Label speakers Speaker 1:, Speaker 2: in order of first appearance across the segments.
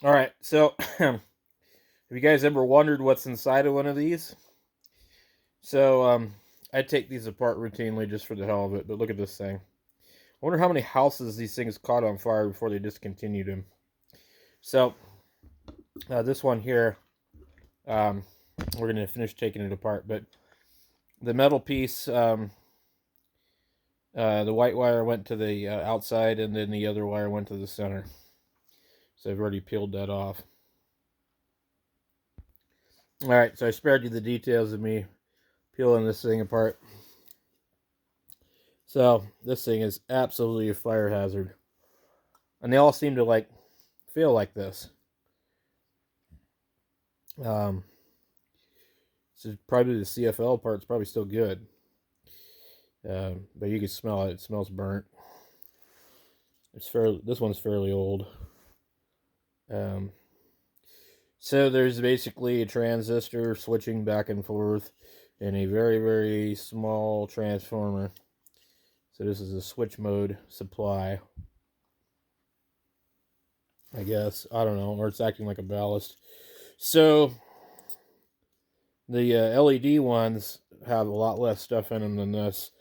Speaker 1: All right, so have you guys ever wondered what's inside of one of these? So I take these apart routinely just for the hell of it. But look at this thing. I wonder how many houses these things caught on fire before they discontinued them. So this one here, um, we're gonna finish taking it apart. But the metal piece, the white wire went to the outside, and then the other wire went to the center. So I've already peeled that off. All right, so I spared you the details of me peeling this thing apart. So this thing is absolutely a fire hazard, and they all seem to feel like this. Um, so probably the CFL part's probably still good, but you can smell it. It smells burnt. This one's fairly old. Um, so there's basically a transistor switching back and forth, and a very very small transformer. So this is a switch mode supply, I guess. I don't know, or it's acting like a ballast. So the LED ones have a lot less stuff in them than this.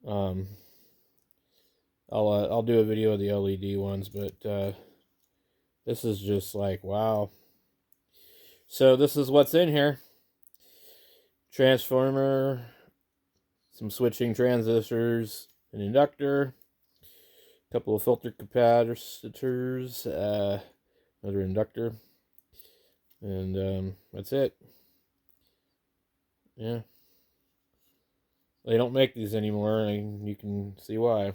Speaker 1: Um, I'll do a video of the LED ones, but this is just like wow. So this is what's in here: transformer, some switching transistors, an inductor, a couple of filter capacitors, another inductor, and that's it. Yeah. They don't make these anymore, and you can see why.